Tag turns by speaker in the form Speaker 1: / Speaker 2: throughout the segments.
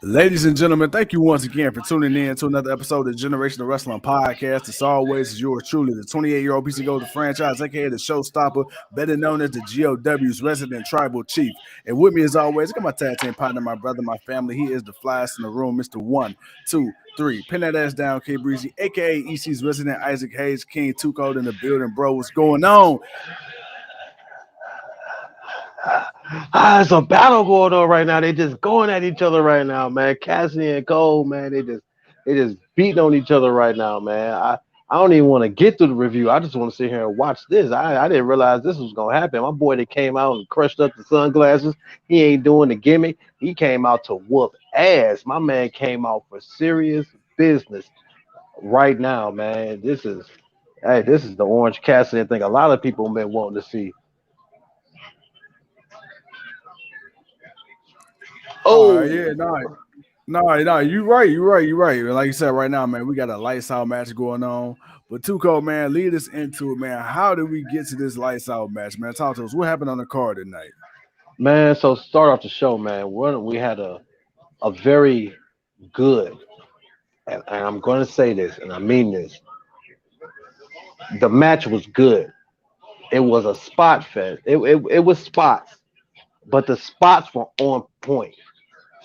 Speaker 1: Ladies and gentlemen, thank you once again for tuning in to another episode of the Generational Wrestling Podcast. As always, is yours truly, the 28-year-old PC Golden franchise, aka the Showstopper, better known as the GOW's resident tribal chief. And with me, as always, I got my tag team partner, my brother, my family. He is the flyest in the room, Mr. 1, 2, 3. Pin that ass down, K Breezy, aka EC's resident Isaac Hayes, King Two Code in the building, bro. What's going on?
Speaker 2: It's a battle going on right now. They just going at each other right now, man. Cassidy and Cole, man, they just beating on each other right now, man. I don't even want to get through the review. I just want to sit here and watch this. I didn't realize this was gonna happen. My boy that came out and crushed up the sunglasses, he ain't doing the gimmick. He came out to whoop ass. My man came out for serious business right now, man. This is the Orange Cassidy thing. A lot of people been wanting to see.
Speaker 1: Yeah,
Speaker 2: Oh.
Speaker 1: no, you're right. Like you said, right now, man, we got a lights out match going on. But Tuco, man, lead us into it, man. How did we get to this lights out match, man? Talk to us. What happened on the card tonight?
Speaker 2: Man, so start off the show, man. We had a very good, and I'm going to say this, and I mean this. The match was good. It was a spot fest. It was spots, but the spots were on point.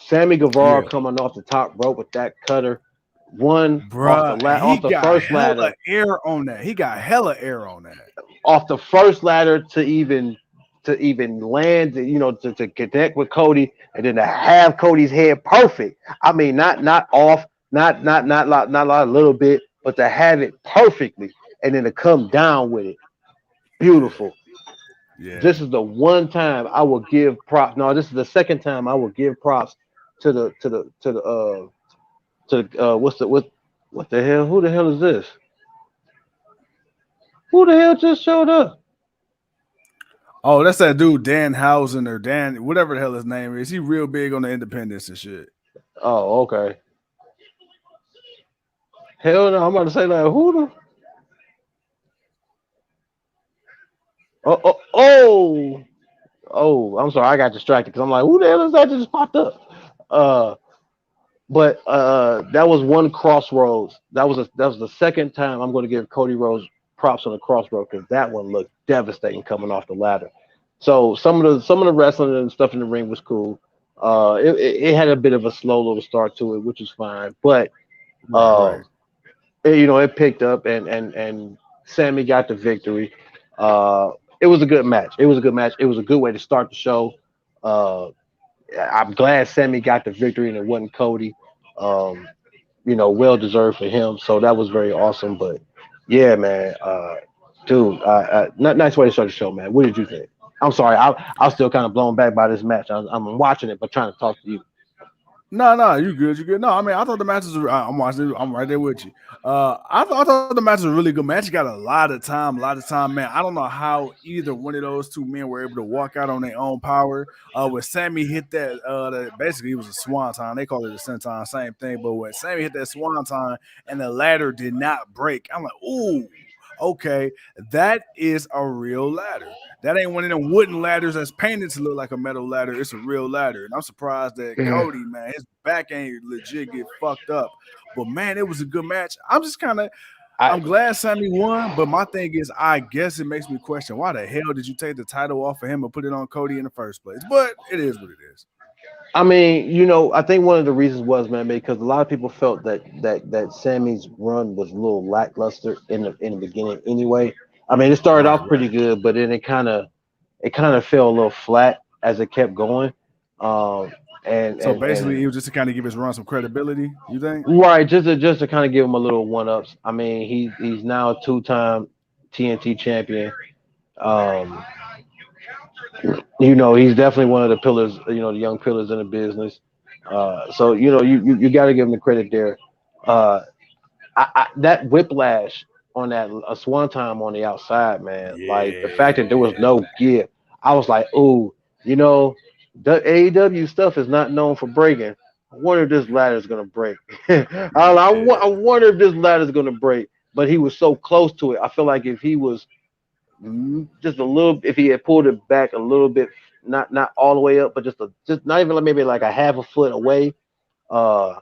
Speaker 2: Sammy Guevara
Speaker 1: Yeah,
Speaker 2: coming off the top rope with that cutter, one
Speaker 1: bruh, he
Speaker 2: off the
Speaker 1: got
Speaker 2: first
Speaker 1: hella
Speaker 2: ladder,
Speaker 1: air on that. He got hella air on that.
Speaker 2: off the first ladder to even land, to connect with Cody, and then to have Cody's head perfect. I mean, not off, not a little bit, but to have it perfectly, and then to come down with it,
Speaker 1: Yeah,
Speaker 2: beautiful.
Speaker 1: yeah.
Speaker 2: This is the one time I will give props. No, this is the second time I will give props to the what the hell? Who the hell is this? Who the hell just showed up?
Speaker 1: Oh, that's that dude, Dan Housen or Dan, whatever the hell his name is. He real big on the independence and shit.
Speaker 2: Oh, okay. Hell no, I'm about to say like who the oh. Oh, I'm sorry, I got distracted because I'm like, who the hell is that just popped up? Uh, but that was one crossroads. That was the second time I'm going to give Cody Rhodes props on the crossroad because that one looked devastating coming off the ladder. So some of the wrestling and stuff in the ring was cool. It had a bit of a slow little start to it, which is fine, but
Speaker 1: Right, right.
Speaker 2: um, it picked up and Sammy got the victory. It was a good match. It was a good match. It was a good way to start the show. Uh, I'm glad Sammy got the victory and it wasn't Cody. Um, well deserved for him. So that was very awesome. But yeah, man, dude, nice way to start the show, man. What did you think? I'm sorry, I'm still kind of blown back by this match. I'm watching it, but trying to talk to you.
Speaker 1: No, you good, you good. No, I mean, I thought the matches were, I'm watching it, I'm right there with you. I thought the match was a really good match. Got a lot of time, man. I don't know how either one of those two men were able to walk out on their own power. When Sammy hit that basically it was a swanton. They call it a senton, same thing. But when Sammy hit that swanton and the ladder did not break, I'm like, ooh, okay, that is a real ladder. That ain't one of them wooden ladders that's painted to look like a metal ladder. It's a real ladder. And I'm surprised that
Speaker 2: Yeah.
Speaker 1: Cody, man, his back ain't legit get fucked up. But man, it was a good match.
Speaker 2: I
Speaker 1: I'm glad Sammy won, but my thing is, I guess it makes me question why the hell did you take the title off of him and put it on Cody in the first place? But it is what it is.
Speaker 2: I mean, I think one of the reasons was, man, because a lot of people felt that Sammy's run was a little lackluster in the beginning anyway. I mean, it started
Speaker 1: Right,
Speaker 2: off
Speaker 1: right.
Speaker 2: pretty good, but then it kind of fell a little flat as it kept going. Um, and
Speaker 1: So
Speaker 2: and
Speaker 1: basically,
Speaker 2: and
Speaker 1: it was just to kind of give his run some credibility. You think?
Speaker 2: right, just to kind of give him a little one ups. I mean, he's now a two-time TNT champion. Um, he's definitely one of the pillars, the young pillars in the business. So you got to give him the credit there. Uh, that whiplash on that a swan time on the outside, man. Like the fact that there was
Speaker 1: Yeah.
Speaker 2: no give, I was like, ooh, you know, the AEW stuff is not known for breaking. I wonder if this ladder is gonna break. I
Speaker 1: Yeah.
Speaker 2: wonder if this ladder is gonna break. But he was so close to it. I feel like if he was just a little, if he had pulled it back a little bit, not all the way up, but just not even like maybe like a half a foot away, Uh,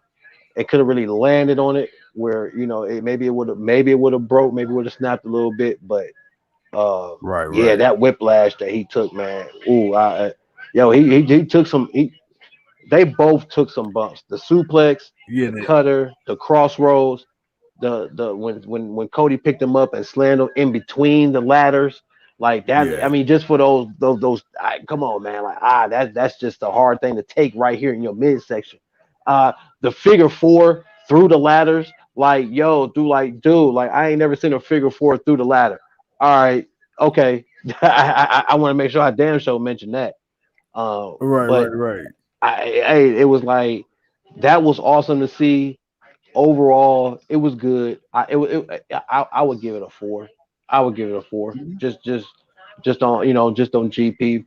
Speaker 2: it could have really landed on it where maybe it would have broke, maybe would have snapped a little bit, but
Speaker 1: Right,
Speaker 2: yeah,
Speaker 1: right.
Speaker 2: that whiplash that he took, man. Ooh, yo, he took some. They both took some bumps. The suplex,
Speaker 1: Yeah,
Speaker 2: the cutter, the crossroads, the when Cody picked him up and slammed him in between the ladders, like that. I
Speaker 1: yeah,
Speaker 2: mean, just for those. Come on, man. Like that's just a hard thing to take right here in your midsection. The figure four through the ladders, like yo, dude, like I ain't never seen a figure four through the ladder. All right, okay. I want to make sure I damn sure mention that.
Speaker 1: right,
Speaker 2: But
Speaker 1: right, right.
Speaker 2: it was like that was awesome to see. Overall, it was good. I would give it a 4. I would give it a 4.
Speaker 1: Mhm.
Speaker 2: Just on just on GP.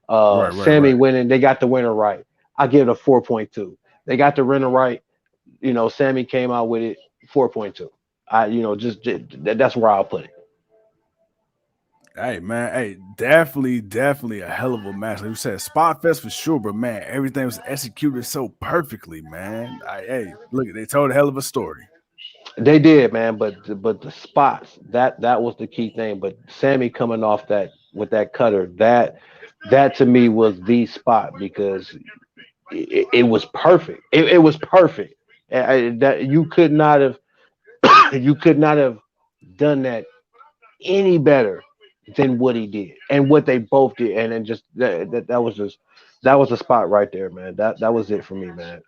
Speaker 1: Right, right,
Speaker 2: Sammy
Speaker 1: right.
Speaker 2: winning. They got the winner right. I give it a 4.2. They got the winner right. Sammy came out with it 4.2. Just that's where I'll put it.
Speaker 1: Hey man, hey, definitely a hell of a match. Like you said, Spot Fest for sure, but man, everything was executed so perfectly, man. Hey, look, they told a hell of a story.
Speaker 2: They did, man, but the spots that was the key thing. But Sammy coming off that with that cutter, that to me was the spot because it was perfect. It was perfect. That you could not have you could not have done that any better than what he did and what they both did. And then just that was the spot right there, man. That was it for me, man.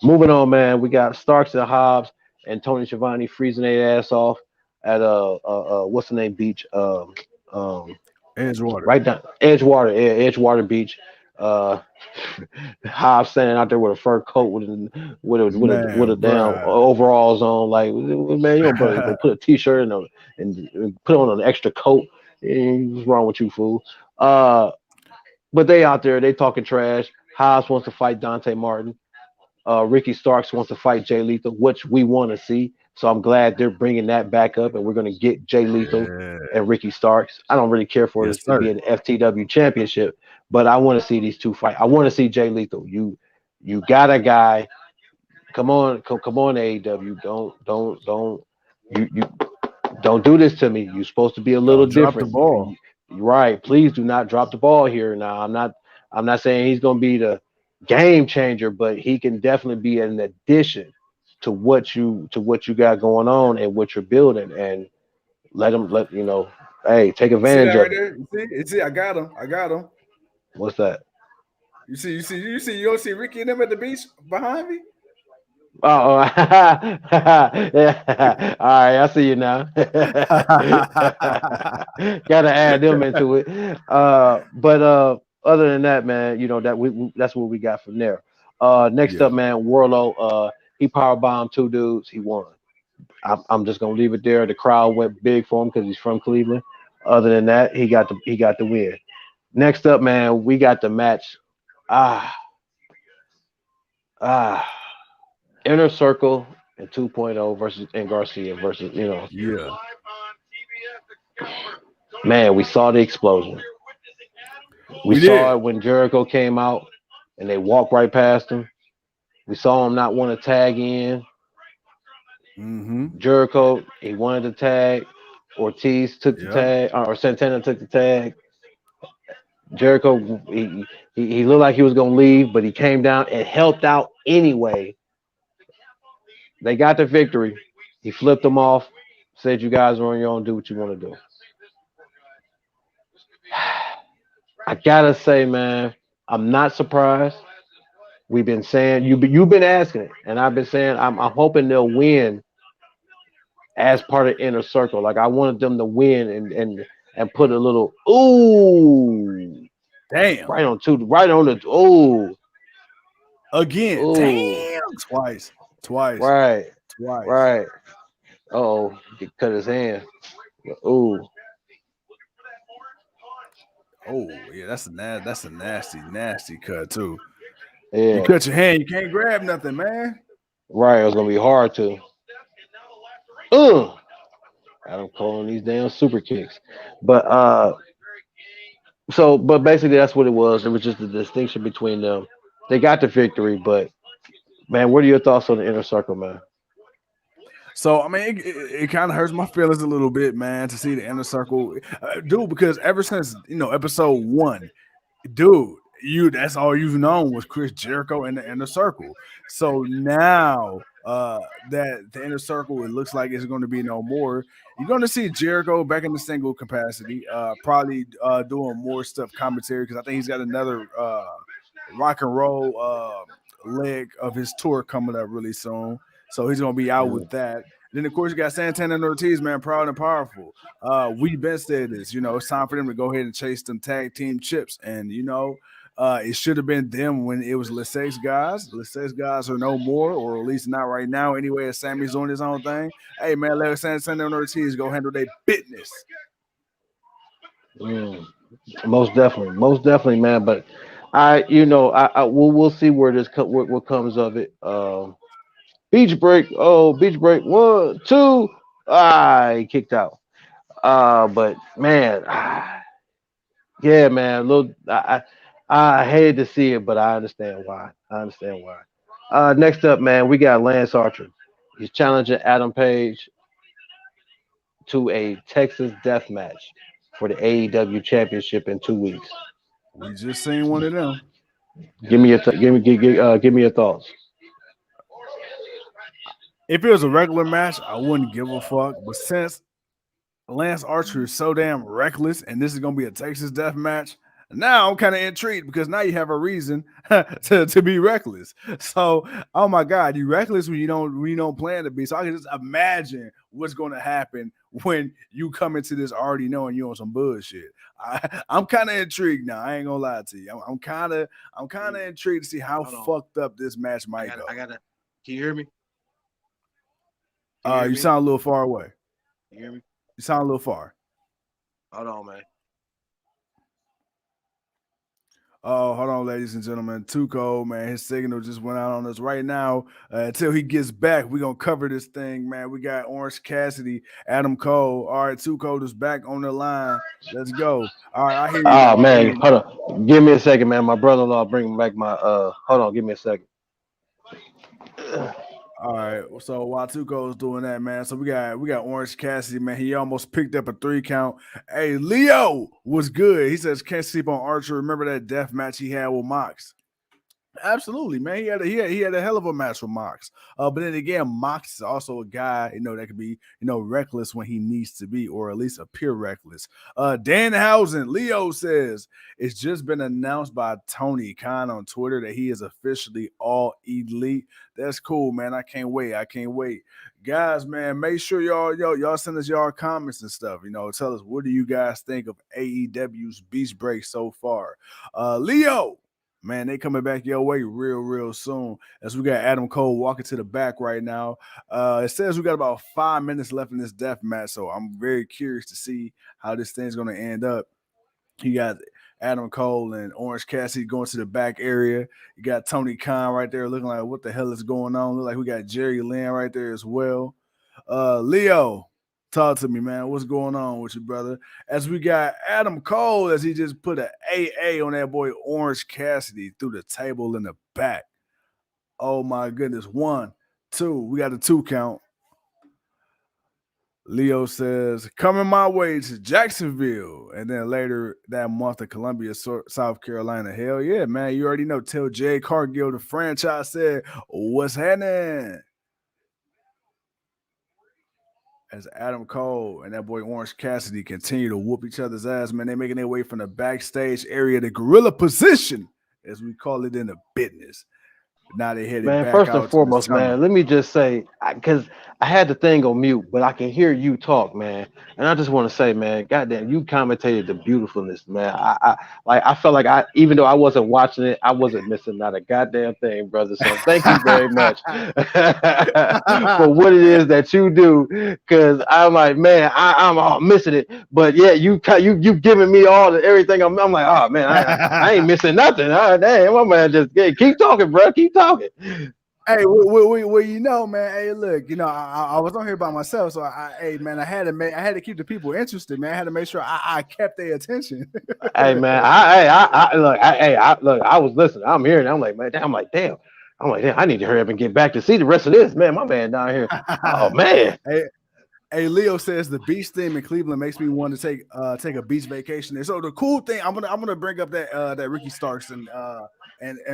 Speaker 2: Moving on, man. We got Starks and Hobbs and Tony Schiavone freezing their ass off at what's the name beach? Um
Speaker 1: Edgewater.
Speaker 2: right down Edgewater Beach. Uh, Hobbs standing out there with a fur coat with a
Speaker 1: Man,
Speaker 2: damn
Speaker 1: bruh.
Speaker 2: overalls on. Like, man, you don't put a t-shirt and put on an extra coat. What's wrong with you, fool? But they out there, they talking trash. Hobbs wants to fight Dante Martin. Ricky Starks wants to fight Jay Lethal, which we want to see. So I'm glad they're bringing that back up, and we're going to get Jay Lethal
Speaker 1: Yeah.
Speaker 2: and Ricky Starks. I don't really care for
Speaker 1: Yes,
Speaker 2: this to
Speaker 1: sir.
Speaker 2: be an FTW championship, but I want to see these two fight. I want to see Jay Lethal. You got a guy. Come on, AEW. You don't do this to me. You're supposed to be a little
Speaker 1: Don't drop the
Speaker 2: different.
Speaker 1: ball.
Speaker 2: Right. Please do not drop the ball here. Now, I'm not saying he's going to be the game changer, but he can definitely be an addition to what you got going on and what you're building, and let hey, take
Speaker 1: You see that
Speaker 2: advantage
Speaker 1: right
Speaker 2: of it.
Speaker 1: there? You see, I got him. I got him.
Speaker 2: What's that?
Speaker 1: You don't see Ricky and them at the beach behind me?
Speaker 2: Oh, yeah. All right, I see you now. Gotta add them into it. But other than that, man, that's what we got from there. Next
Speaker 1: Yeah.
Speaker 2: up, man, Warlow. He power bombed two dudes. He won. I'm just gonna leave it there. The crowd went big for him because he's from Cleveland. Other than that, he got the win. Next up, man, we got the match. Ah, ah. Inner Circle and 2.0 versus and Garcia versus
Speaker 1: Yeah.
Speaker 2: man, we saw the explosion. We
Speaker 1: We
Speaker 2: saw
Speaker 1: did.
Speaker 2: it when Jericho came out and they walked right past him. We saw him not want to tag in.
Speaker 1: Mm-hmm.
Speaker 2: Jericho, he wanted to tag. Ortiz took the
Speaker 1: Yeah.
Speaker 2: tag, or Santana took the tag. Jericho, he looked like he was gonna leave, but he came down and helped out anyway. They got the victory. He flipped them off, said, "You guys are on your own. Do what you want to do." I gotta say, man, I'm not surprised. We've been saying you've been asking it, and I've been saying I'm hoping they'll win as part of Inner Circle. Like I wanted them to win and put a little ooh
Speaker 1: Damn.
Speaker 2: right on the
Speaker 1: Again.
Speaker 2: ooh
Speaker 1: Damn. Twice. Twice.
Speaker 2: right
Speaker 1: Twice.
Speaker 2: right. Oh, he cut his hand. Ooh
Speaker 1: Oh, yeah, that's a nasty cut too. You
Speaker 2: yeah
Speaker 1: cut your hand, you can't grab nothing, man.
Speaker 2: right. It was gonna be hard to. Uh, I'm calling these damn super kicks, but but basically that's what it was. It was just the distinction between them. They got the victory, but Man, what are your thoughts on the inner circle, man?
Speaker 1: So I mean, it kind of hurts my feelings a little bit, man, to see the inner circle, dude. Because ever since episode one, dude, that's all you've known was Chris Jericho in the inner circle. So now that the inner circle, it looks like it's going to be no more. You're going to see Jericho back in the single capacity, probably doing more stuff commentary because I think he's got another rock and roll leg of his tour coming up really soon. So he's going to be out
Speaker 2: Mm,
Speaker 1: with that. Then of course you got Santana and Ortiz, man, proud and powerful. We've been said this, it's time for them to go ahead and chase them tag team chips. And it should have been them when it was Lessex guys. Lessex guys are no more, or at least not right now. Anyway, as Sammy's doing his own thing. Hey man, let Santana and Ortiz go handle their business.
Speaker 2: mm. Most definitely, man. But we'll see where what comes of it. Beach break. Oh, beach break. 1, 2. He kicked out. But man, yeah, man. Little, I hated to see it, but I understand why. Next up, man, we got Lance Archer. He's challenging Adam Page to a Texas death match for the AEW Championship in 2 weeks.
Speaker 1: We just seen one of them.
Speaker 2: Give me your thoughts.
Speaker 1: If it was a regular match, I wouldn't give a fuck. But since Lance Archer is so damn reckless, and this is gonna be a Texas death match. Now I'm kind of intrigued because now you have a reason to be reckless. So, oh my God, you reckless when you don't plan to be. So I can just imagine what's going to happen when you come into this already knowing you on some bullshit. I'm kind of intrigued now. I ain't gonna lie to you. I'm kind of intrigued to see how
Speaker 3: Hold on.
Speaker 1: fucked up this match might go.
Speaker 3: I gotta. Can you hear me? Can you hear
Speaker 1: You
Speaker 3: me?
Speaker 1: sound a little far away.
Speaker 3: You hear me?
Speaker 1: You sound a little far.
Speaker 3: Hold on, man.
Speaker 1: Oh, hold on, ladies and gentlemen. Tuco, man, his signal just went out on us right now. Until he gets back, we're going to cover this thing, man. We got Orange Cassidy, Adam Cole. All right, Tuco is back on the line. Let's go. All right, I hear you
Speaker 2: Oh
Speaker 1: now. I hear
Speaker 2: man,
Speaker 1: you
Speaker 2: hold
Speaker 1: now.
Speaker 2: on. Give me a second, man. My brother-in-law bringing back my Hold on, give me a second.
Speaker 1: All right, so while Tuco's doing that, man, so we got Orange Cassidy, man. He almost picked up a 3 count. Hey, Leo was good. He says can't sleep on Archer. Remember that death match he had with Mox? Absolutely, man. He had a hell of a match with Mox. But then again, Mox is also a guy, that could be, reckless when he needs to be, or at least appear reckless. Danhausen, Leo says it's just been announced by Tony Khan on Twitter that he is officially all elite. That's cool, man. I can't wait. Guys, man, make sure y'all send us y'all comments and stuff. Tell us what do you guys think of AEW's Beach Break so far. Leo. Man, they coming back your way real soon. As we got Adam Cole walking to the back right now. It says we got about 5 minutes left in this death match, so I'm very curious to see how this thing's going to end up. You got Adam Cole and Orange Cassidy going to the back area. You got Tony Khan right there looking like what the hell is going on. Look like we got Jerry Lynn right there as well. Leo, talk to me, man. What's going on with you, brother? As we got Adam Cole, as he just put an AA on that boy Orange Cassidy through the table in the back. Oh my goodness. 1, 2. We got a 2 count. Leo says, coming my way to Jacksonville. And then later that month to Columbia, South Carolina. Hell yeah, man. You already know. Tell Jay Cargill, the franchise, said, what's happening? As Adam Cole and that boy Orange Cassidy continue to whoop each other's ass, man, they're making their way from the backstage area, the gorilla position, as we call it in the business. Now they headed
Speaker 2: Man,
Speaker 1: back
Speaker 2: first and
Speaker 1: out to the
Speaker 2: foremost,
Speaker 1: tunnel.
Speaker 2: man, let me just say, because I had the thing on mute, but I can hear you talk, man. And I just want to say, man, goddamn, you commentated the beautifulness, man. I felt like even though I wasn't watching it, I wasn't missing not a goddamn thing, brother. So thank you very much for what it is that you do. Because I'm like, man, I'm all missing it, but yeah, you giving me all the everything. I'm like, oh man, I ain't missing nothing. Damn, my man, just keep talking, bro. Keep talking.
Speaker 1: Hey, well, man. Hey, look, I was on here by myself, so man, I had to keep the people interested, man. I had to make sure I kept their attention.
Speaker 2: Hey, man, look, I was listening. I'm hearing. I'm like, man, I'm like, damn. I'm like, damn, I need to hurry up and get back to see the rest of this. Man, my man down here. Oh man.
Speaker 1: Hey, hey, Leo says the beach theme in Cleveland makes me want to take a beach vacation there. So the cool thing, I'm gonna bring up that Ricky Starks and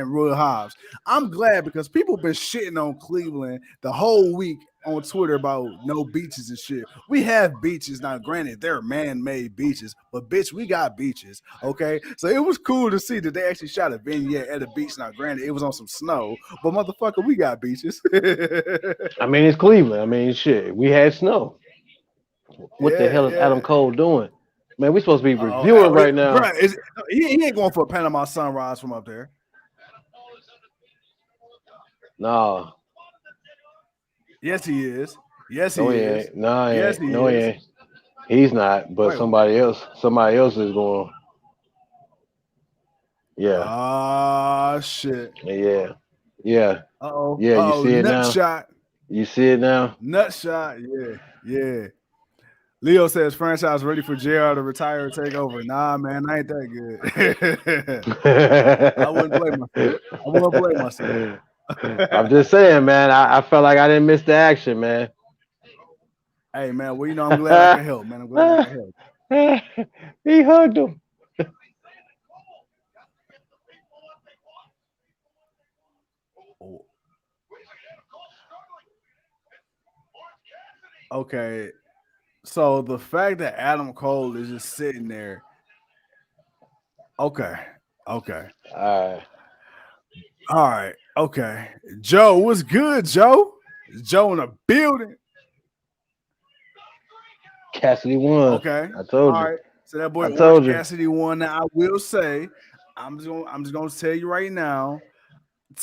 Speaker 1: Roy Hobbs. I'm glad because people been shitting on Cleveland the whole week on Twitter about no beaches and shit. We have beaches now. Granted, they're man-made beaches, but bitch, we got beaches. Okay, so it was cool to see that they actually shot a vignette at a beach. Now, granted, it was on some snow, but motherfucker, we got beaches.
Speaker 2: I mean, it's Cleveland. I mean, shit. We had snow. What the
Speaker 1: Yeah,
Speaker 2: hell is
Speaker 1: yeah.
Speaker 2: Adam Cole doing? Man, we supposed to be
Speaker 1: Oh,
Speaker 2: reviewing right now.
Speaker 1: bro, he ain't going for a Panama sunrise from up there.
Speaker 2: Nah,
Speaker 1: Yes, he is. Yes,
Speaker 2: no,
Speaker 1: he
Speaker 2: he
Speaker 1: is.
Speaker 2: ain't. No, he
Speaker 1: Yes,
Speaker 2: ain't.
Speaker 1: he
Speaker 2: No, he
Speaker 1: is.
Speaker 2: ain't. He's not. But
Speaker 1: Wait.
Speaker 2: somebody else is going. Yeah,
Speaker 1: Ah, shit.
Speaker 2: yeah, yeah,
Speaker 1: Uh-oh.
Speaker 2: yeah. You
Speaker 1: Uh-oh.
Speaker 2: see it
Speaker 1: Nut
Speaker 2: now.
Speaker 1: shot.
Speaker 2: You see it now.
Speaker 1: Nut shot. Yeah. Yeah. Leo says franchise ready for JR to retire or take over. Nah, man, I ain't that good. I wouldn't blame myself. I wouldn't blame myself.
Speaker 2: I'm just saying, man. I felt like I didn't miss the action, man.
Speaker 1: Hey, man, well, I'm glad I can help, man. I'm glad I can help.
Speaker 2: He hugged him.
Speaker 1: Oh. Okay. So the fact that Adam Cole is just sitting there. Okay. Okay.
Speaker 2: All
Speaker 1: All right. Okay. Joe, what's good, Joe? Joe in the building.
Speaker 2: Cassidy won.
Speaker 1: Okay.
Speaker 2: I told
Speaker 1: All
Speaker 2: you.
Speaker 1: right. So that boy
Speaker 2: I
Speaker 1: Orange
Speaker 2: told you.
Speaker 1: Cassidy won. Now I will say, I'm just gonna tell you right now.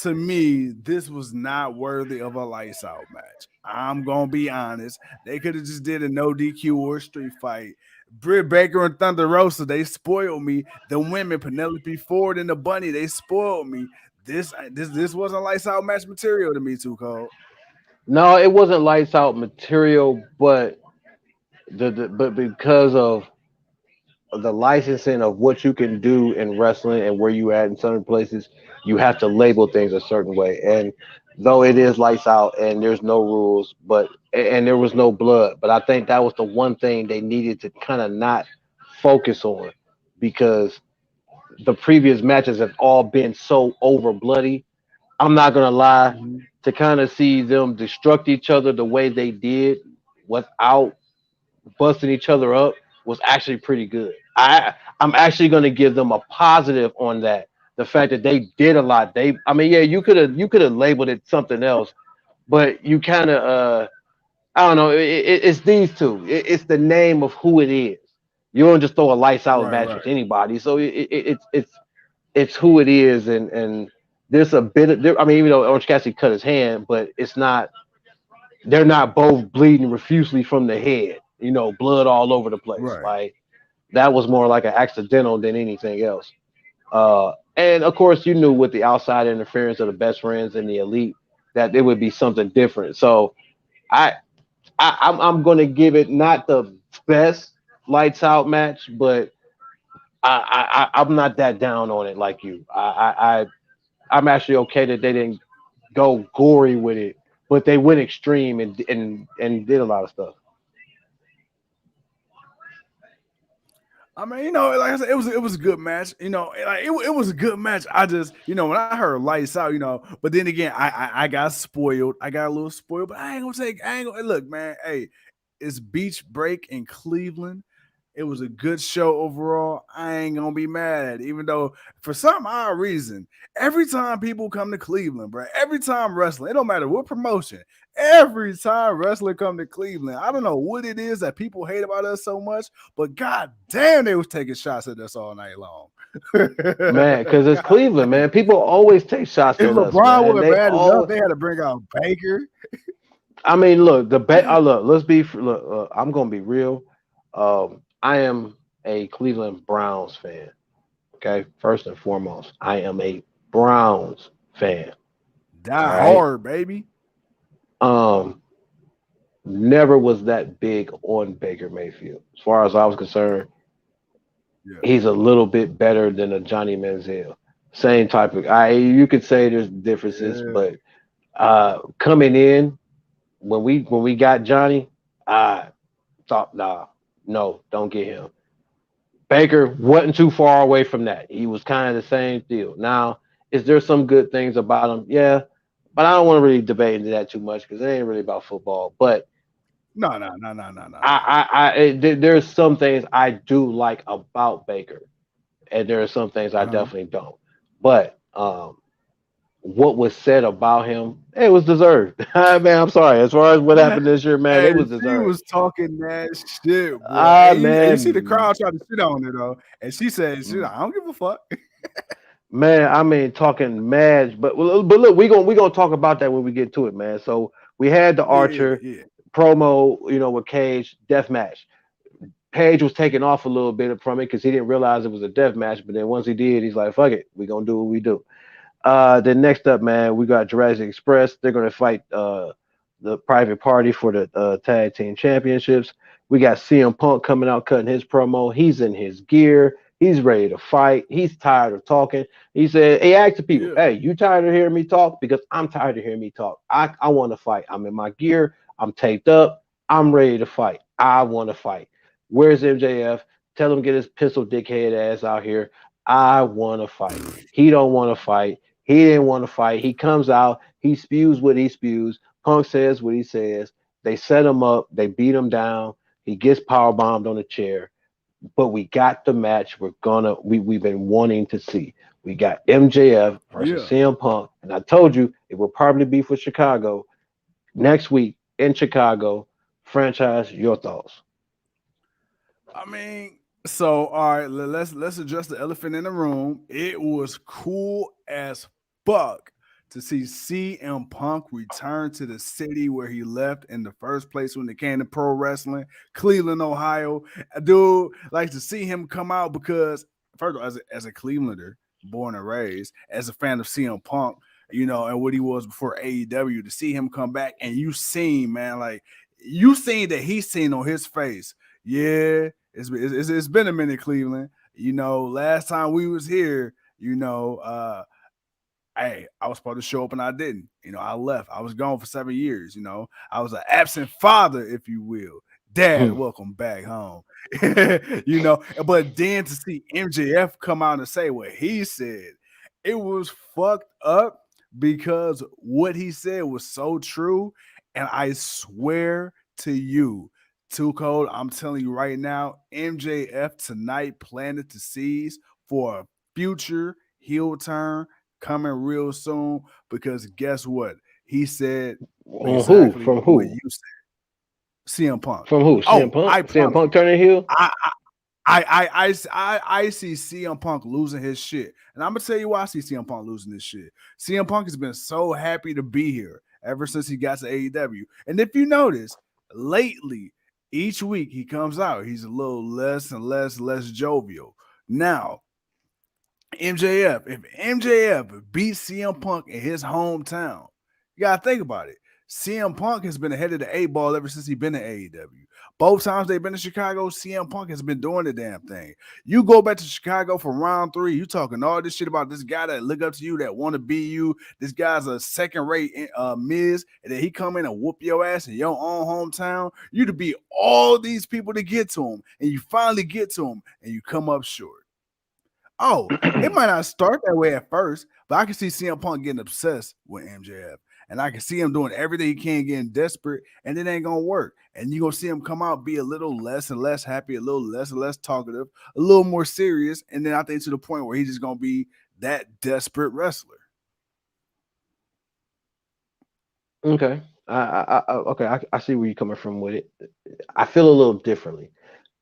Speaker 1: To me, this was not worthy of a lights out match. I'm gonna be honest. They could have just did a no DQ or a street fight. Britt Baker and Thunder Rosa, they spoiled me. The women, Penelope Ford and the Bunny, they spoiled me. This wasn't lights out match material to me, too, Cole.
Speaker 2: No, it wasn't lights out material, but but because of the licensing of what you can do in wrestling and where you at in certain places, you have to label things a certain way. And though it is lights out and there's no rules, but and there was no blood, but I think that was the one thing they needed to kind of not focus on because the previous matches have all been so over bloody. I'm not gonna lie,
Speaker 1: Mm-hmm.
Speaker 2: to kind of see them destruct each other the way they did without busting each other up was actually pretty good. I'm actually going to give them a positive on that. The fact that they did a lot. I mean, yeah, you could have labeled it something else, but you kind of I don't know. It's these two. It's the name of who it is. You don't just throw a lights out
Speaker 1: Right,
Speaker 2: match
Speaker 1: right.
Speaker 2: with anybody. So it's who it is, and there's a bit of I mean, even though Orange Cassidy cut his hand, but it's not. They're not both bleeding profusely from the head. Blood all over the place.
Speaker 1: Right.
Speaker 2: Like that was more like an accidental than anything else. And of course, you knew with the outside interference of the best friends and the elite that it would be something different. So I, I'm going to give it not the best lights out match, but I'm not that down on it like you. I'm actually okay that they didn't go gory with it, but they went extreme and did a lot of stuff.
Speaker 1: I mean, like I said, it was a good match. Like it was a good match. I just, when I heard lights out, but then again, I got spoiled. I got a little spoiled, but I ain't gonna look, man. Hey, it's Beach Break in Cleveland. It was a good show overall. I ain't gonna be mad, even though for some odd reason, every time people come to Cleveland, bro, every time wrestling, it don't matter what promotion, every time wrestling come to Cleveland, I don't know what it is that people hate about us so much, but god damn, they was taking shots at us all night long.
Speaker 2: Man, because it's Cleveland, man. People always take shots
Speaker 1: If
Speaker 2: at us,
Speaker 1: LeBron
Speaker 2: man.
Speaker 1: was
Speaker 2: They
Speaker 1: bad enough,
Speaker 2: all.
Speaker 1: they had to bring out Baker.
Speaker 2: I mean, look, look. Let's be. Look, I'm gonna be real. I am a Cleveland Browns fan. Okay, first and foremost, I am a Browns fan. All
Speaker 1: Die
Speaker 2: right.
Speaker 1: hard, baby.
Speaker 2: Um, Never was that big on Baker Mayfield. As far as I was concerned,
Speaker 1: Yeah.
Speaker 2: he's a little bit better than a Johnny Manziel. Same type of. You could say there's differences,
Speaker 1: Yeah.
Speaker 2: but coming in when we got Johnny, I thought, nah, no, don't get him. Baker wasn't too far away from that. He was kind of the same deal. Now, is there some good things about him? Yeah, but I don't want to really debate into that too much because it ain't really about football. But
Speaker 1: No, no, no, no, no, no, no.
Speaker 2: there's some things I do like about Baker, and there are some things I
Speaker 1: Uh-huh.
Speaker 2: definitely don't. But what was said about him, it was deserved. Man, I'm sorry. As far as what happened this year, man,
Speaker 1: Hey,
Speaker 2: it was
Speaker 1: she
Speaker 2: deserved.
Speaker 1: was talking that shit, boy.
Speaker 2: Ah,
Speaker 1: And you see the
Speaker 2: man,
Speaker 1: crowd trying to shit on her though, and she said, "She, I don't give a fuck."
Speaker 2: man. I mean, talking mad, but look, we gonna talk about that when we get to it, man. So we had the
Speaker 1: Yeah, yeah,
Speaker 2: Archer
Speaker 1: yeah.
Speaker 2: promo, with Cage death match. Page was taken off a little bit from it because he didn't realize it was a death match. But then once he did, he's like, "Fuck it, we gonna do what we do." Then next up, man, we got Jurassic Express. They're gonna fight the Private Party for the tag team championships. We got CM Punk coming out cutting his promo. He's in his gear. He's ready to fight. He's tired of talking. He said, he asked the people,
Speaker 1: Yeah.
Speaker 2: "Hey, you tired of hearing me talk? Because I'm tired of hearing me talk. I want to fight. I'm in my gear. I'm taped up. I'm ready to fight. I want to fight. Where's MJF? Tell him get his pistol dickhead ass out here. I want to fight. He don't want to fight. He didn't want to fight. He comes out. He spews what he spews. Punk says what he says. They set him up. They beat him down. He gets power bombed on a chair. But we got the match we've been wanting to see. We got MJF versus
Speaker 1: Yeah.
Speaker 2: CM Punk. And I told you it will probably be for Chicago next week in Chicago. Franchise, your thoughts.
Speaker 1: I mean, so all right, let's address the elephant in the room. It was cool as fuck to see CM Punk return to the city where he left in the first place when it came to pro wrestling, Cleveland, Ohio. Dude, like to see him come out because first of all, as a Clevelander, born and raised, as a fan of CM Punk, and what he was before AEW, to see him come back and you seen, man, like you seen that he's seen on his face. Yeah, it's been a minute, Cleveland. Last time we was here, hey, I was supposed to show up and I didn't. I left. I was gone for 7 years. I was an absent father, if you will. Dad,
Speaker 2: Hmm.
Speaker 1: welcome back home. But then to see MJF come out and say what he said, it was fucked up because what he said was so true. And I swear to you, Too Cold, I'm telling you right now, MJF tonight planted the seeds for a future heel turn coming real soon because guess what? He said
Speaker 2: On who?
Speaker 1: exactly
Speaker 2: From
Speaker 1: what
Speaker 2: who?
Speaker 1: you said. CM Punk.
Speaker 2: From who? CM
Speaker 1: Oh,
Speaker 2: Punk?
Speaker 1: I
Speaker 2: CM
Speaker 1: promise
Speaker 2: Punk
Speaker 1: you.
Speaker 2: turning heel?
Speaker 1: I see CM Punk losing his shit. And I'm gonna tell you why I see CM Punk losing this shit. CM Punk has been so happy to be here ever since he got to AEW. And if you notice, lately, each week he comes out, he's a little less and less jovial. Now, if MJF beats CM Punk in his hometown, you gotta think about it. CM Punk has been ahead of the 8 ball ever since he's been in AEW. Both times they've been in Chicago, CM Punk has been doing the damn thing. You go back to Chicago for round 3, you talking all this shit about this guy that look up to you, that want to be you. This guy's a second-rate Miz, and then he come in and whoop your ass in your own hometown. You to be all these people to get to him, and you finally get to him, and you come up short. Oh, it might not start that way at first, but I can see CM Punk getting obsessed with MJF. And I can see him doing everything he can, getting desperate, and it ain't gonna work. And you're gonna see him come out, be a little less and less happy, a little less and less talkative, a little more serious, and then I think to the point where he's just gonna be that desperate wrestler.
Speaker 2: Okay. I see where you're coming from with it. I feel a little differently.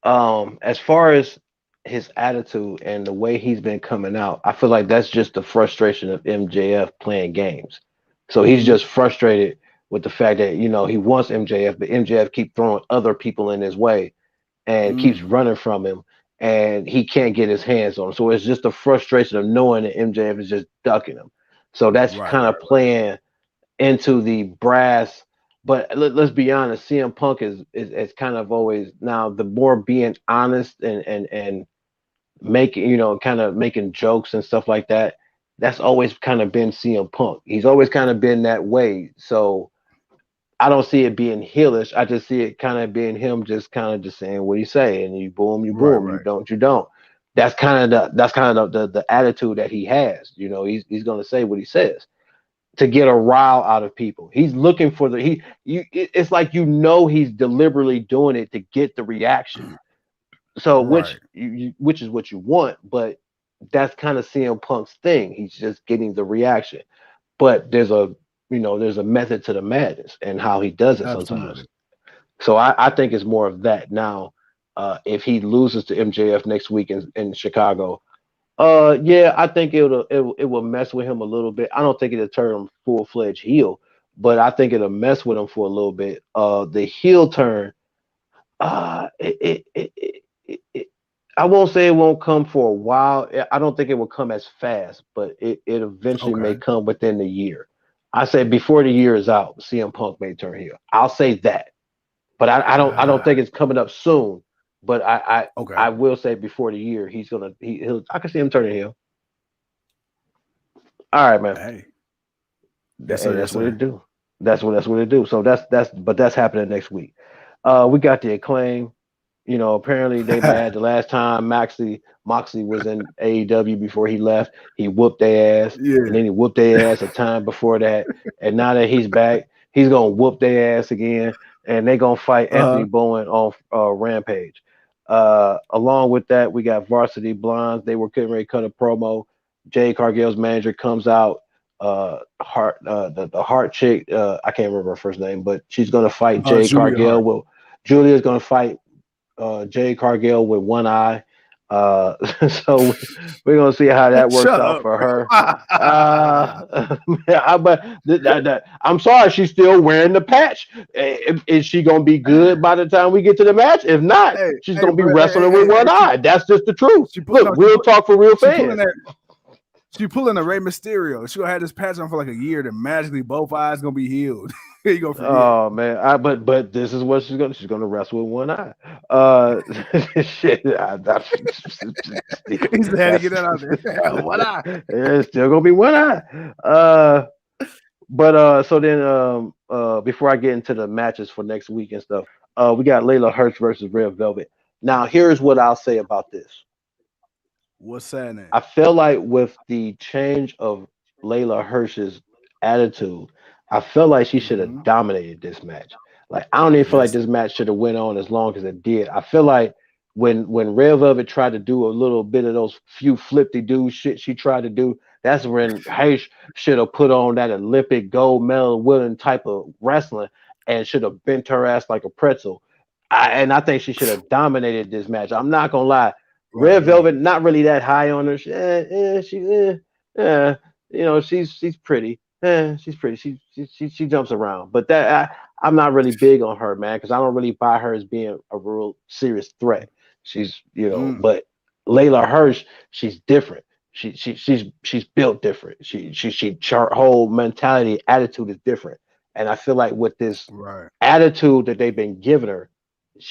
Speaker 2: As far as his attitude and the way he's been coming out, I feel like that's just the frustration of MJF playing games. So he's
Speaker 1: Mm-hmm.
Speaker 2: just frustrated with the fact that he wants MJF, but MJF keep throwing other people in his way and keeps
Speaker 1: Mm.
Speaker 2: running from him, and he can't get his hands on him. So it's just the frustration of knowing that MJF is just ducking him. So that's
Speaker 1: Right,
Speaker 2: kind
Speaker 1: right,
Speaker 2: of playing into the brass. But let's be honest, CM Punk is kind of always now the more being honest and making kind of making jokes and stuff like that. that's always kind of been CM Punk. He's always kind of been that way. So I don't see it being heelish. I just see it kind of being him just kind of just saying what he say, and you boom,
Speaker 1: Right,
Speaker 2: you
Speaker 1: right.
Speaker 2: don't, you don't. That's kind of the attitude that he has. You know, he's gonna say what he says to get a rile out of people. He's looking for it's like he's deliberately doing it to get the reaction. So
Speaker 1: Right.
Speaker 2: which is what you want, but that's kind of CM Punk's thing. He's just getting the reaction. But there's a method to the madness and how he does it sometimes.
Speaker 1: Absolutely.
Speaker 2: So I think it's more of that. Now, if he loses to MJF next week in Chicago, yeah, I think it will mess with him a little bit. I don't think it'll turn him full fledged heel, but I think it'll mess with him for a little bit. The heel turn, it I won't say it won't come for a while. I don't think it will come as fast, but it eventually may
Speaker 1: Okay.
Speaker 2: come within the year. I say before the year is out, CM Punk may turn heel. I'll say that, but I don't think it's coming up soon. But
Speaker 1: Okay.
Speaker 2: I will say before the year he'll I can see him turning heel. All right, man.
Speaker 1: Hey. Yes, sir.
Speaker 2: Hey,
Speaker 1: Yes,
Speaker 2: that's what it
Speaker 1: sir.
Speaker 2: do. That's what it do. So that's happening next week. We got the Acclaim. Apparently they mad the last time Moxley was in AEW before he left. He whooped their ass, and
Speaker 1: Yeah.
Speaker 2: then he whooped their ass a time before that. And now that he's back, he's gonna whoop their ass again, and they're gonna fight Anthony
Speaker 1: Uh-huh.
Speaker 2: Bowen on Rampage. Along with that, we got Varsity Blondes. They were getting ready to cut a promo. Jay Cargill's manager comes out. The Heart chick, I can't remember her first name, but she's gonna fight Jay
Speaker 1: Julia
Speaker 2: Cargill.
Speaker 1: Hart.
Speaker 2: Well, Julia's gonna fight Jay Cargill with one eye. Uh, so we're gonna see how that works
Speaker 1: Shut
Speaker 2: out
Speaker 1: up.
Speaker 2: for her. I'm sorry, she's still wearing the patch. Is she gonna be good by the time we get to the match? If not,
Speaker 1: Hey,
Speaker 2: she's
Speaker 1: hey,
Speaker 2: gonna be
Speaker 1: bro. Hey, hey,
Speaker 2: wrestling with
Speaker 1: hey,
Speaker 2: one
Speaker 1: hey,
Speaker 2: eye. That's just the truth.
Speaker 1: she put
Speaker 2: Look,
Speaker 1: no,
Speaker 2: real talk for real
Speaker 1: she pulling
Speaker 2: fans.
Speaker 1: that. She pulling a Rey Mysterio. She gonna have this patch on for like a year. Then magically both eyes gonna be healed. You gonna forget.
Speaker 2: Oh man, but this is what she's gonna wrestle with one eye. Shit,
Speaker 1: He said had to
Speaker 2: that's
Speaker 1: get that out there. What eye?
Speaker 2: it's still gonna be one eye. But so then before I get into the matches for next week and stuff, we got Layla Hurts versus Red Velvet. Now here's what I'll say about this.
Speaker 1: What's that name?
Speaker 2: I feel like with the change of Layla Hirsch's attitude, I feel like she should have
Speaker 1: Mm-hmm.
Speaker 2: dominated this match. Like I don't even feel like
Speaker 1: Yes.
Speaker 2: this match should have went on as long as it did. I feel like when Red Velvet tried to do a little bit of those few flip-de do shit she tried to do, that's when Hirsch should have put on that Olympic gold medal winning type of wrestling and should have bent her ass like a pretzel. And I think she should have dominated this match. I'm not gonna lie.
Speaker 1: Right,
Speaker 2: Red
Speaker 1: right.
Speaker 2: Velvet, not really that high on her. She's pretty. She's pretty. She jumps around, but I'm not really big on her, man, because I don't really buy her as being a real serious threat. She's
Speaker 1: Mm.
Speaker 2: but Layla Hirsch, she's different. She's built different. Her whole mentality, attitude is different, and I feel like with this
Speaker 1: Right.
Speaker 2: attitude that they've been giving her,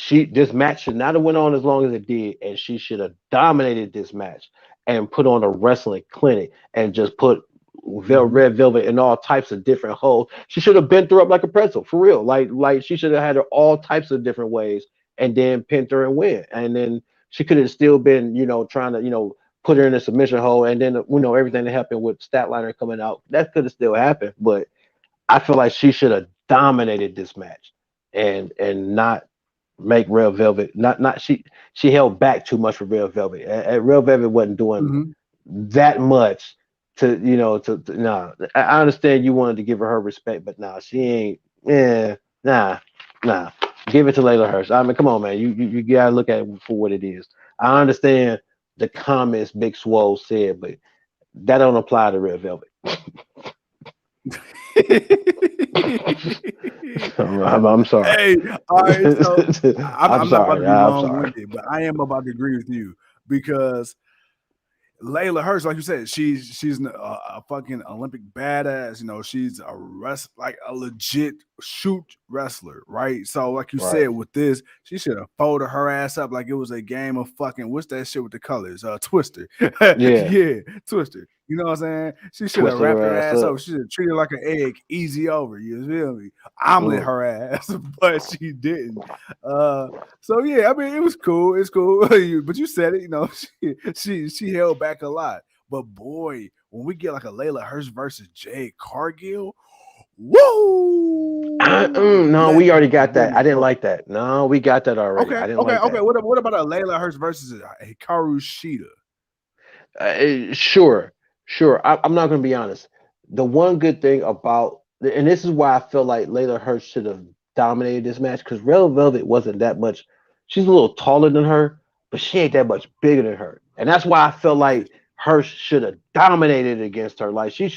Speaker 2: this match should not have went on as long as it did, and she should have dominated this match and put on a wrestling clinic and just put
Speaker 1: Mm-hmm.
Speaker 2: Red Velvet in all types of different holes. She should have bent her up like a pretzel for real. Like she should have had her all types of different ways and then pinned her and win. And then she could have still been, trying to, put her in a submission hole. And then, everything that happened with Statlander coming out, that could have still happened. But I feel like she should have dominated this match and not make Red Velvet not she held back too much for Red Velvet. Red Velvet wasn't doing
Speaker 1: Mm-hmm.
Speaker 2: that much to nah. I understand you wanted to give her respect, but nah, she ain't. Yeah, nah. Give it to Layla Hirsch. I mean, come on, man. You gotta look at it for what it is. I understand the comments Big Swole said, but that don't apply to Red Velvet. I'm sorry.
Speaker 1: Hey, all right. So I'm,
Speaker 2: I'm
Speaker 1: I'm not about to
Speaker 2: sorry.
Speaker 1: be
Speaker 2: I'm
Speaker 1: long
Speaker 2: sorry.
Speaker 1: winded, but I am about to agree with you because Layla Hurts, like you said, she's a fucking Olympic badass. She's like a legit shoot wrestler, right? So, like you
Speaker 2: Right.
Speaker 1: said, with this, she should have folded her ass up like it was a game of fucking what's that shit with the colors? Twister.
Speaker 2: Yeah.
Speaker 1: Yeah, Twister. You know what I'm saying? She should have
Speaker 2: Twisted
Speaker 1: wrapped
Speaker 2: her
Speaker 1: her
Speaker 2: ass
Speaker 1: ass
Speaker 2: up.
Speaker 1: up. She should have treated her like an egg, easy over. You feel me? Omelet
Speaker 2: Mm.
Speaker 1: her ass, but she didn't. So yeah, I mean, it was cool. It's cool. But you said it, you know, she held back a lot. But boy, when we get like a Laila Hurts versus Jade Cargill, woo!
Speaker 2: No,
Speaker 1: Let
Speaker 2: we already
Speaker 1: the
Speaker 2: got that. I
Speaker 1: women
Speaker 2: didn't
Speaker 1: talk.
Speaker 2: like that. No, we got that already.
Speaker 1: Okay,
Speaker 2: I didn't
Speaker 1: okay,
Speaker 2: like
Speaker 1: okay.
Speaker 2: that.
Speaker 1: What about a Laila Hurts versus Hikaru Shida?
Speaker 2: Sure, sure. I'm not going to be honest. The one good thing about, and this is why I feel like Layla Hirsch should have dominated this match because Red Velvet wasn't that much. She's a little taller than her, but she ain't that much bigger than her, and that's why I feel
Speaker 1: Yes.
Speaker 2: like Hirsch should have dominated against her. Like she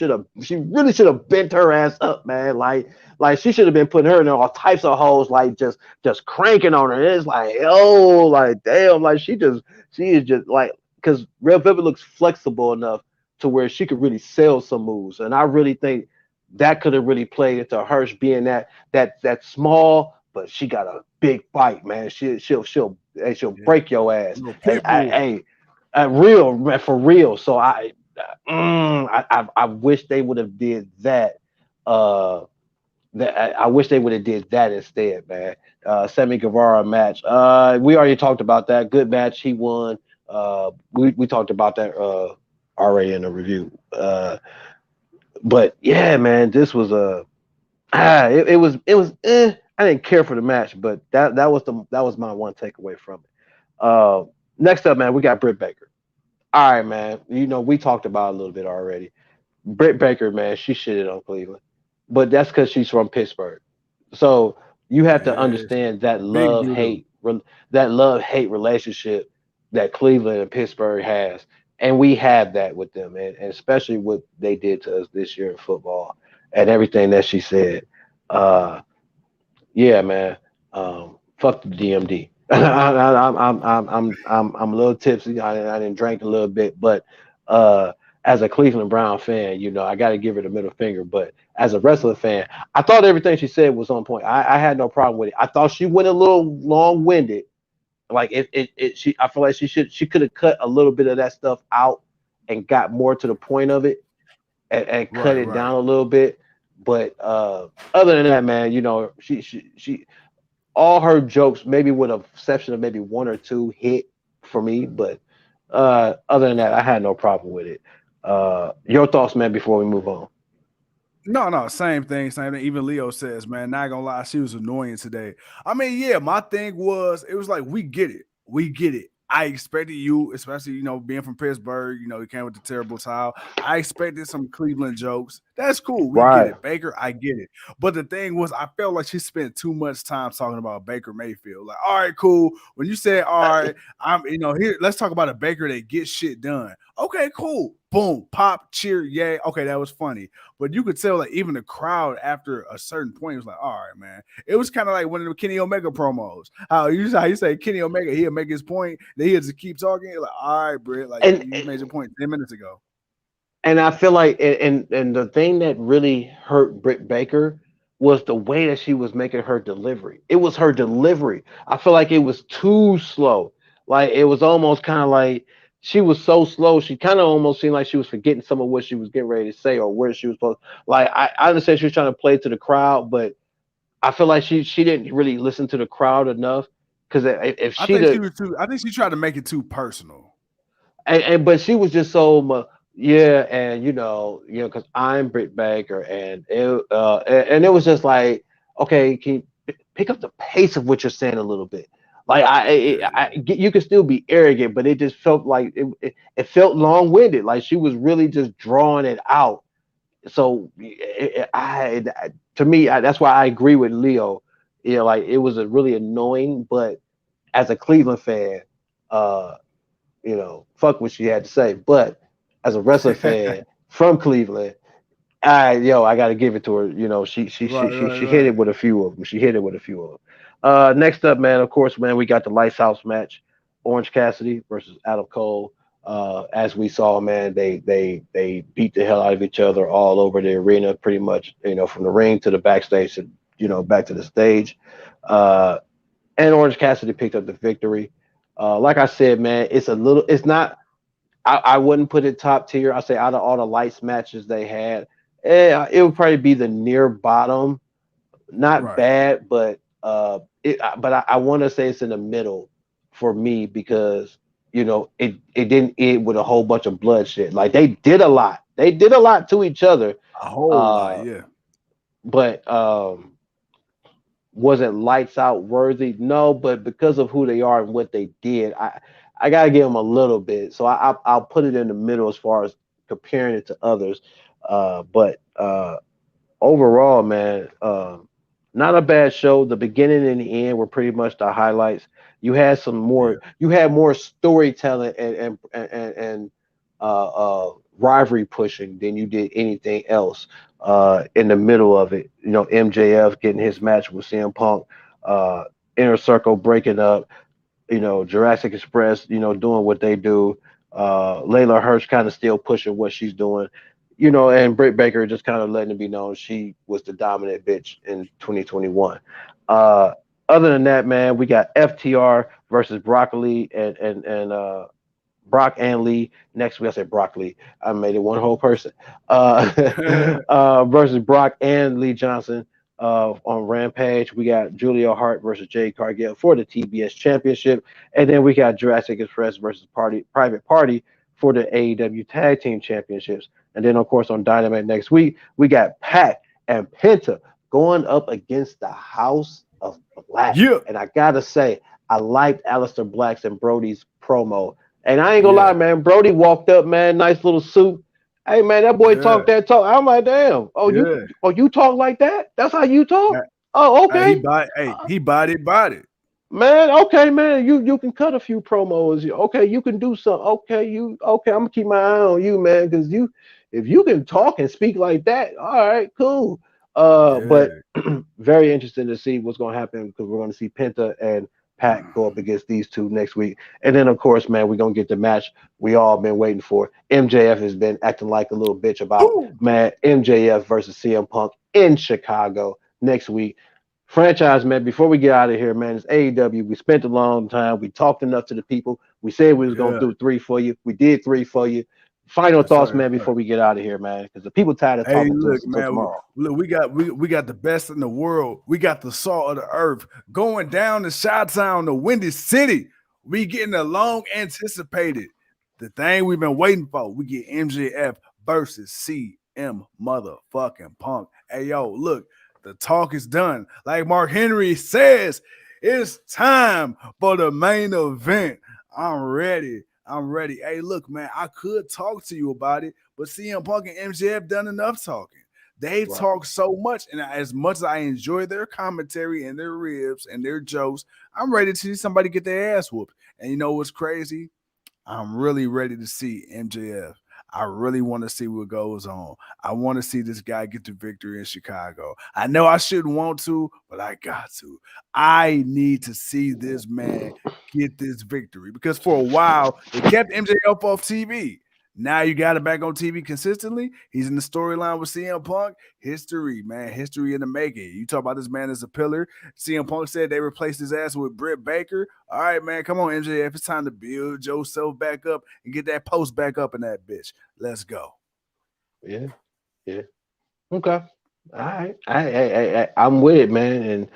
Speaker 2: really should have bent her ass up, man. Like she should have been putting her in all types of holes, like just cranking on her. It's like, oh, like damn, like she is just like because Red Velvet looks flexible enough to where she could really sell some moves, and I really think that could have really played into Hirsch being that small, but she got a big bite, man. She'll
Speaker 1: Yeah.
Speaker 2: break your ass,
Speaker 1: Little
Speaker 2: and
Speaker 1: pit bull.
Speaker 2: real man, for real. So I wish they would have did that. I wish they would have did that instead, man. Sammy Guevara match. We already talked about that. Good match. He won. We talked about that already in the review. But yeah, man, this was a it was. I didn't care for the match, but that was my one takeaway from it. Next up, man, we got Britt Baker. All right, man. You know we talked about it a little bit already. Britt Baker, man, she shitted on Cleveland, but that's because she's from Pittsburgh. So you have to
Speaker 1: Yes.
Speaker 2: understand that
Speaker 1: Big doo-doo.
Speaker 2: love hate relationship that Cleveland and Pittsburgh has, and we have that with them, and especially what they did to us this year in football and everything that she said. Uh, yeah, man. Fuck the DMD. I'm a little tipsy. I didn't drink a little bit, but uh, as a Cleveland Brown fan, you know I got to give her the middle finger. But as a wrestler fan, I thought everything she said was on point. I had no problem with it. I thought she went a little long winded. Like she I feel like she could have cut a little bit of that stuff out and got more to the point of it and cut
Speaker 1: Right,
Speaker 2: it
Speaker 1: right.
Speaker 2: down a little bit. But other than that, man, you know, she all her jokes, maybe with a exception of maybe one or two, hit for me. But other than that, I had no problem with it. Your thoughts, man, before we move on.
Speaker 1: No, no, same thing, same thing. Even Leo says, man, not gonna lie, she was annoying today. I mean, yeah, my thing was, it was like, we get it. We get it. I expected you, especially, you know, being from Pittsburgh, you know, you came with the terrible tile. I expected some Cleveland jokes. That's cool. We get
Speaker 2: Right.
Speaker 1: it. Baker, I get it. But the thing was, I felt like she spent too much time talking about Baker Mayfield. Like, all right, cool. When you said, all right, you know, here, let's talk about a Baker that gets shit done. Okay, cool. Boom, pop, cheer, yay. Okay, that was funny. But you could tell, like, even the crowd after a certain point was like, all right, man. It was kind of like one of the Kenny Omega promos. How you say Kenny Omega, he'll make his point, then he'll just keep talking. You're like, all right, Britt, like
Speaker 2: And
Speaker 1: you made your point 10 minutes ago.
Speaker 2: and I feel like and the thing that really hurt Britt Baker was the way that she was making her delivery. It was her delivery. I feel like it was too slow. Like it was almost kind of like she was so slow. She kind of almost seemed like she was forgetting some of what she was getting ready to say or where she was supposed. Like I understand she was trying to play to the crowd, but I feel like she didn't really listen to the crowd enough. Because if
Speaker 1: I
Speaker 2: she'd
Speaker 1: think she
Speaker 2: have
Speaker 1: was too. I think she tried to make it too personal.
Speaker 2: and but she was just so yeah, and because I'm Britt Baker, and it was just like, okay, can you pick up the pace of what you're saying a little bit? Like you could still be arrogant, but it just felt like it felt long winded. Like she was really just drawing it out. So to me, that's why I agree with Leo. Like it was a really annoying, but as a Cleveland fan, uh, fuck what she had to say. But as a wrestling fan from Cleveland, I got to give it to her.
Speaker 1: Right, right,
Speaker 2: She hit
Speaker 1: right.
Speaker 2: it with a few of them. She hit it with a few of them. Next up, man, of course, man, we got the Lights House match, Orange Cassidy versus Adam Cole. As we saw, man, they beat the hell out of each other all over the arena, pretty much. From the ring to the backstage, to, back to the stage. Uh, and Orange Cassidy picked up the victory. Like I said, man, it's not. I wouldn't put it top tier. I say out of all the lights matches they had, it would probably be the near bottom. Not
Speaker 1: Right.
Speaker 2: bad, but but I want to say it's in the middle for me because it didn't end with a whole bunch of bloodshed. Like they did a lot. They did a lot to each other,
Speaker 1: A whole lot,
Speaker 2: uh,
Speaker 1: yeah.
Speaker 2: but was it lights out worthy? No, but because of who they are and what they did, I gotta give them a little bit. So I'll put it in the middle as far as comparing it to others. But overall, man, not a bad show. The beginning and the end were pretty much the highlights.
Speaker 1: Yeah.
Speaker 2: You had more storytelling and rivalry pushing than you did anything else. In the middle of it, MJF getting his match with CM Punk, uh, Inner Circle breaking up, Jurassic Express, doing what they do. Layla Hirsch kind of still pushing what she's doing, and Britt Baker just kind of letting it be known she was the dominant bitch in 2021. Uh, Other than that, man, we got FTR versus Broccoli and Brock and Lee next week. I said Broccoli. I made it one whole person. Versus Brock and Lee Johnson on Rampage. We got Julia Hart versus Jade Cargill for the TBS Championship, and then we got Jurassic Express versus Private Party for the AEW Tag Team Championships. And then, of course, on Dynamite next week, we got Pac and Penta going up against the House of Black.
Speaker 1: Yeah.
Speaker 2: And I gotta say, I liked Aleister Black's and Brody's promo. And I ain't gonna
Speaker 1: Yeah.
Speaker 2: lie, man. Brody walked up, man, nice little suit. Hey, man, that boy
Speaker 1: Yeah.
Speaker 2: talked that talk. I'm like, damn.
Speaker 1: Yeah.
Speaker 2: You talk like that? That's how you
Speaker 1: Uh,
Speaker 2: talk? Oh,
Speaker 1: He
Speaker 2: okay.
Speaker 1: body, hey,
Speaker 2: Uh,
Speaker 1: he bodied.
Speaker 2: Man, okay, man. You can cut a few promos. Okay, you can do something. Okay. I'm gonna keep my eye on you, man, because if you can talk and speak like that, all right, cool. But
Speaker 1: Yeah.
Speaker 2: very interesting to see what's gonna happen because we're gonna see Penta and Pat go up against these two next week, and then of course, man, we're gonna get the match we all been waiting for. MJF has been acting like a little bitch about,
Speaker 1: Ooh.
Speaker 2: man, MJF versus CM Punk in Chicago next week. Franchise, man, before we get out of here, man, it's AEW. We spent a long time. We talked enough to the people. We said we was going to
Speaker 1: Yeah.
Speaker 2: do three for you. We did three for you. Final
Speaker 1: Yes, sir.
Speaker 2: thoughts,
Speaker 1: Yes,
Speaker 2: man,
Speaker 1: sir.
Speaker 2: before we get out of here, man, because the people tired of
Speaker 1: Hey,
Speaker 2: talking to us
Speaker 1: look,
Speaker 2: until
Speaker 1: man.
Speaker 2: tomorrow.
Speaker 1: Look, we got the best in the world. We got the salt of the earth going down to Chi-Town, the Windy City. We getting the long anticipated, the thing we've been waiting for. We get MJF versus CM motherfucking Punk. Hey, yo, look, the talk is done. Like Mark Henry says, it's time for the main event. I'm ready. I'm ready. Hey, look, man, I could talk to you about it, but CM Punk and MJF done enough talking. They've
Speaker 2: Right.
Speaker 1: talked so much, and as much as I enjoy their commentary and their ribs and their jokes, I'm ready to see somebody get their ass whooped. And you know what's crazy? I'm really ready to see MJF. I really want to see what goes on. I want to see this guy get the victory in Chicago. I know I shouldn't want to, but I got to. I need to see this man get this victory because for a while they kept MJF off TV. Now you got it back on TV consistently. He's in the storyline with CM Punk. History, man. History in the making. You talk about this man as a pillar. CM Punk said they replaced his ass with Britt Baker. All right, man. Come on, MJF. It's time to build yourself back up and get that post back up in that bitch. Let's go.
Speaker 2: Yeah. Yeah. Okay. All right. I'm with it, man. And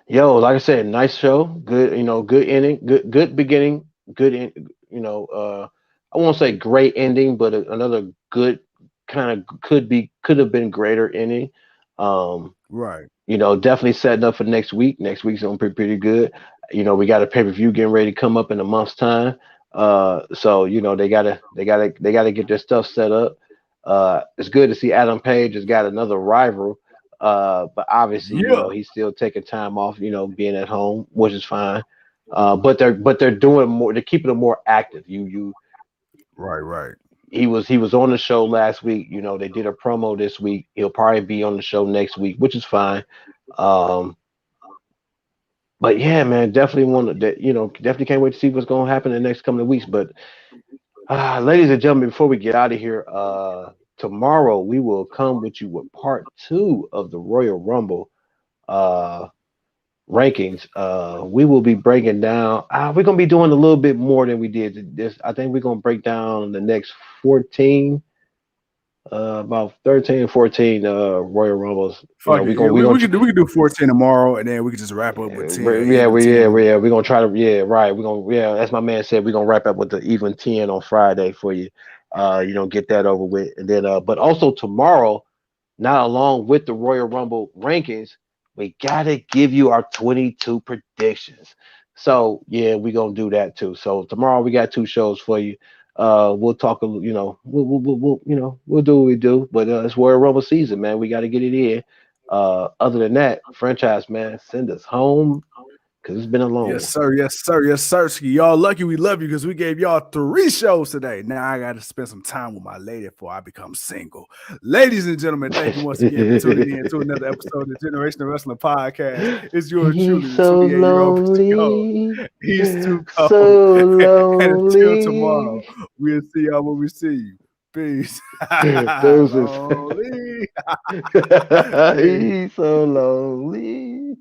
Speaker 2: yo, like I said, nice show. Good, good ending. Good beginning. Good, I won't say great ending, but another good kind of could have been greater ending. Um,
Speaker 1: Right.
Speaker 2: Definitely setting up for next week. Next week's gonna be pretty good. We got a pay per view getting ready to come up in a month's time. So they gotta get their stuff set up. It's good to see Adam Page has got another rival. But obviously,
Speaker 1: Yeah.
Speaker 2: he's still taking time off. Being at home, which is fine. But they're doing more. They're keeping them more active.
Speaker 1: Right, right.
Speaker 2: He was on the show last week. They did a promo this week. He'll probably be on the show next week, which is fine. Um, but yeah, man, definitely want to. Definitely can't wait to see what's going to happen in the next couple of weeks. But ladies and gentlemen, before we get out of here, tomorrow we will come with you with part two of the Royal Rumble. uh, rankings, we will be breaking down. We're gonna be doing a little bit more than we did this. I think we're gonna break down the next 14, about 13, 14 Royal Rumbles. You know,
Speaker 1: Fuck it. Yeah,
Speaker 2: we're gonna
Speaker 1: we could do 14 tomorrow, and then we could just wrap up with 10,
Speaker 2: yeah,
Speaker 1: even 10.
Speaker 2: we're gonna try to right. We're gonna as my man said, we're gonna wrap up with the even 10 on Friday for you. Get that over with. And then but also tomorrow, not along with the Royal Rumble rankings, we gotta give you our 22 predictions. So yeah, we're gonna do that too. So tomorrow we got two shows for you. We'll talk we'll do what we do, but it's Royal Rumble season, man. We gotta get it in. Other than that, franchise man, send us home because it's been a long
Speaker 1: Yes,
Speaker 2: one.
Speaker 1: sir. Yes, sir. Yes, sir. Y'all lucky we love you because we gave y'all 3 shows today. Now I got to spend some time with my lady before I become single. Ladies and gentlemen, thank you once again for tuning in to another episode of the Generational Wrestling Podcast. It's yours
Speaker 2: He's
Speaker 1: truly, the
Speaker 2: so
Speaker 1: 28-year-old Go.
Speaker 2: lonely,
Speaker 1: He's too cold.
Speaker 2: so
Speaker 1: And until tomorrow,
Speaker 2: lonely.
Speaker 1: we'll see y'all when we see you. Peace.
Speaker 2: Deuces.
Speaker 1: Lonely.
Speaker 2: He's so lonely.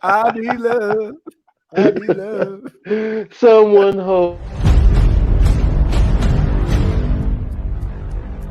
Speaker 1: I need love. I need love.
Speaker 2: Someone hold